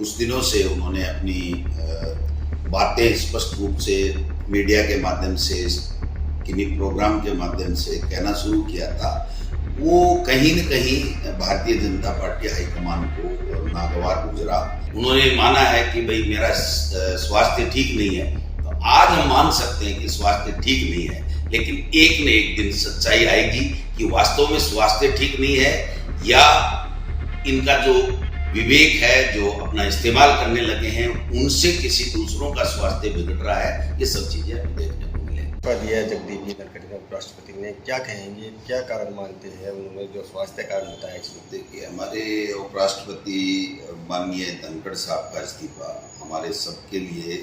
कुछ दिनों से उन्होंने अपनी बातें स्पष्ट रूप से मीडिया के माध्यम से, किन्हीं प्रोग्राम के माध्यम से कहना शुरू किया था, वो कहीं न कहीं भारतीय जनता पार्टी हाईकमान को नागवार गुजरा। उन्होंने माना है कि भाई मेरा स्वास्थ्य ठीक नहीं है, तो आज हम मान सकते हैं कि स्वास्थ्य ठीक नहीं है, लेकिन एक न एक दिन सच्चाई आएगी कि वास्तव में स्वास्थ्य ठीक नहीं है या इनका जो विवेक है, जो अपना इस्तेमाल करने लगे हैं, उनसे किसी दूसरों का स्वास्थ्य बिगड़ रहा है। ये सब चीजें हमें देखने को मिलेंगी। दिया जगदीप जी धनखड़ ने उपराष्ट्रपति ने, क्या कहेंगे, क्या कारण मानते हैं उन्होंने जो स्वास्थ्य कारण बताया? इसमें देखिए, हमारे उपराष्ट्रपति माननीय धनखड़ साहब का इस्तीफा हमारे सबके लिए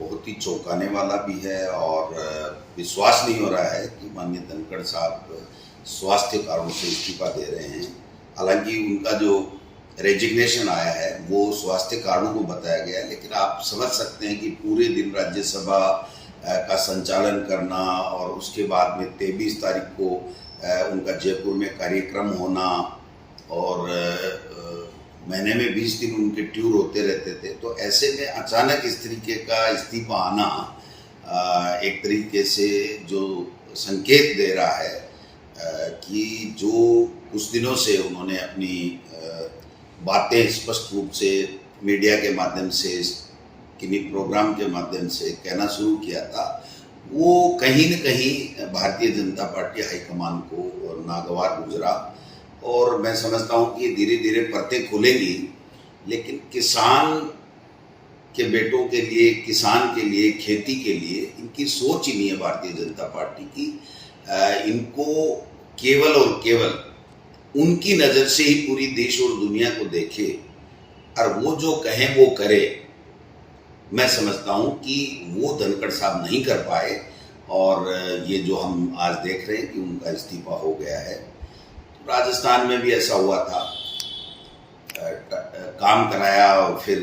बहुत ही चौंकाने वाला भी है और विश्वास नहीं हो रहा है कि माननीय धनखड़ साहब स्वास्थ्य कारणों से इस्तीफा दे रहे हैं। हालांकि उनका जो रेजिग्नेशन आया है वो स्वास्थ्य कारणों को बताया गया है, लेकिन आप समझ सकते हैं कि पूरे दिन राज्यसभा का संचालन करना और उसके बाद में 23 तारीख को उनका जयपुर में कार्यक्रम होना और महीने में 20 दिन उनके टूर होते रहते थे, तो ऐसे में अचानक इस तरीके का इस्तीफा आना एक तरीके से जो संकेत दे रहा है कि जो कुछ दिनों से उन्होंने अपनी बातें स्पष्ट रूप से मीडिया के माध्यम से, किन्हीं प्रोग्राम के माध्यम से कहना शुरू किया था, वो कहीं न कहीं भारतीय जनता पार्टी हाईकमान को नागवार गुजरा। और मैं समझता हूँ कि धीरे धीरे परतें खुलेंगी, लेकिन किसान के बेटों के लिए, किसान के लिए, खेती के लिए इनकी सोच ही नहीं है भारतीय जनता पार्टी की। इनको केवल और केवल उनकी नज़र से ही पूरी देश और दुनिया को देखे और वो जो कहें वो करे। मैं समझता हूँ कि वो धनखड़ साहब नहीं कर पाए और ये जो हम आज देख रहे हैं कि उनका इस्तीफा हो गया है। राजस्थान में भी ऐसा हुआ था, काम कराया और फिर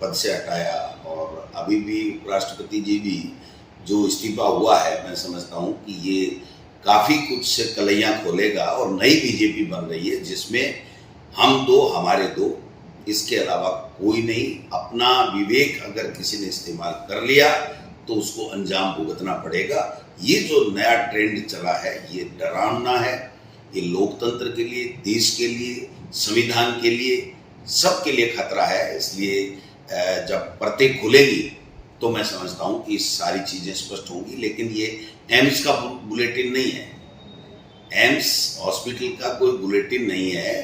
पद से हटाया, और अभी भी उपराष्ट्रपति जी भी जो इस्तीफा हुआ है, मैं समझता हूँ कि ये काफ़ी कुछ से कलैयाँ खोलेगा और नई बीजेपी बन रही है जिसमें हम दो, हमारे दो, इसके अलावा कोई नहीं। अपना विवेक अगर किसी ने इस्तेमाल कर लिया तो उसको अंजाम भुगतना पड़ेगा। ये जो नया ट्रेंड चला है ये डरावना है, ये लोकतंत्र के लिए, देश के लिए, संविधान के लिए, सबके लिए खतरा है। इसलिए जब परतें खुलेगी तो मैं समझता हूँ कि सारी चीज़ें स्पष्ट होंगी। लेकिन ये एम्स का बुलेटिन नहीं है, एम्स हॉस्पिटल का कोई बुलेटिन नहीं है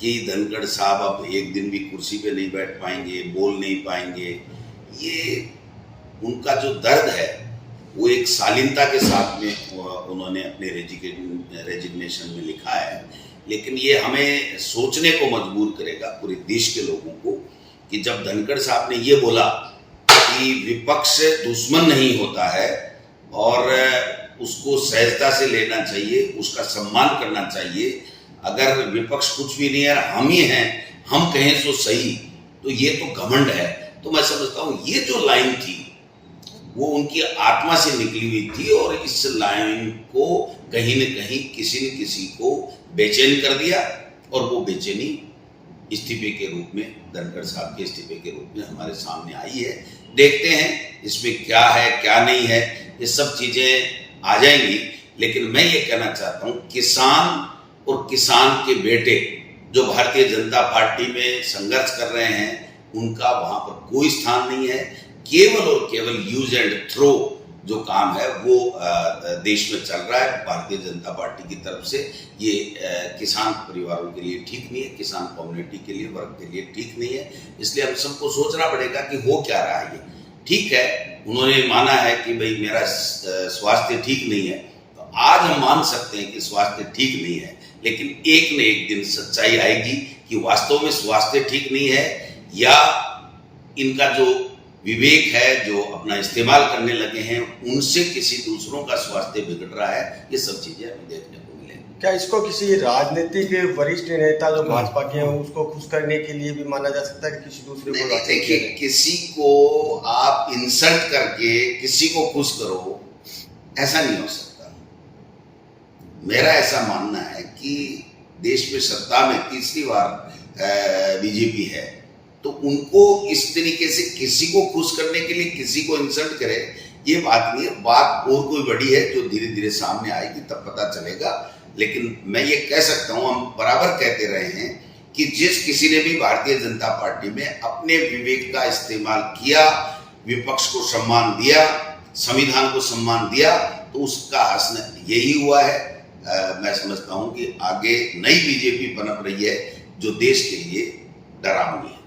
कि धनखड़ साहब अब एक दिन भी कुर्सी पे नहीं बैठ पाएंगे, बोल नहीं पाएंगे। ये उनका जो दर्द है वो एक शालीनता के साथ में उन्होंने अपने रेजिग्नेशन में लिखा है, लेकिन ये हमें सोचने को मजबूर करेगा पूरे देश के लोगों को कि जब धनखड़ साहब ने ये बोला कि विपक्ष दुश्मन नहीं होता है और उसको सहजता से लेना चाहिए, उसका सम्मान करना चाहिए। अगर विपक्ष कुछ भी नहीं है, हम ही हैं, हम कहें तो सही, तो ये तो घमंड है। तो मैं समझता हूँ ये जो लाइन थी वो उनकी आत्मा से निकली हुई थी और इस लाइन को कहीं न कहीं किसी न किसी को बेचैन कर दिया और वो बेचैनी इस्तीफे के रूप में, धनखड़ साहब के इस्तीफे के रूप में हमारे सामने आई है। देखते हैं इसमें क्या है क्या नहीं है, ये सब चीज़ें आ जाएंगी। लेकिन मैं ये कहना चाहता हूँ, किसान और किसान के बेटे जो भारतीय जनता पार्टी में संघर्ष कर रहे हैं, उनका वहाँ पर कोई स्थान नहीं है। केवल और केवल यूज एंड थ्रो जो काम है वो देश में चल रहा है भारतीय जनता पार्टी की तरफ से। ये किसान परिवारों के लिए ठीक नहीं है, किसान कम्युनिटी के लिए, वर्ग के लिए ठीक नहीं है। इसलिए हम सबको सोचना पड़ेगा कि हो क्या रहा है। ये ठीक है, उन्होंने माना है कि भाई मेरा स्वास्थ्य ठीक नहीं है, तो आज हम मान सकते हैं कि स्वास्थ्य ठीक नहीं है, लेकिन एक न एक दिन सच्चाई आएगी कि वास्तव में स्वास्थ्य ठीक नहीं है या इनका जो विवेक है, जो अपना इस्तेमाल करने लगे हैं, उनसे किसी दूसरों का स्वास्थ्य बिगड़ रहा है। ये सब चीजें हमें देखने को मिलेंगी। क्या इसको किसी राजनीतिक वरिष्ठ नेता जो भाजपा के हैं उसको खुश करने के लिए भी माना जा सकता है कि किसी दूसरे को? देखिए, किसी को आप इंसल्ट करके किसी को खुश करो, ऐसा नहीं हो सकता। मेरा ऐसा मानना है कि देश में सत्ता में तीसरी बार बीजेपी है तो उनको इस तरीके से किसी को खुश करने के लिए किसी को इंसल्ट करे, ये बात नहीं है। बात और कोई बड़ी है जो धीरे धीरे सामने आएगी तब पता चलेगा। लेकिन मैं ये कह सकता हूँ, हम बराबर कहते रहे हैं कि जिस किसी ने भी भारतीय जनता पार्टी में अपने विवेक का इस्तेमाल किया, विपक्ष को सम्मान दिया, संविधान को सम्मान दिया, तो उसका हासिल यही हुआ है। मैं समझता हूँ कि आगे नई बीजेपी पनप रही है जो देश के लिए डरावनी है।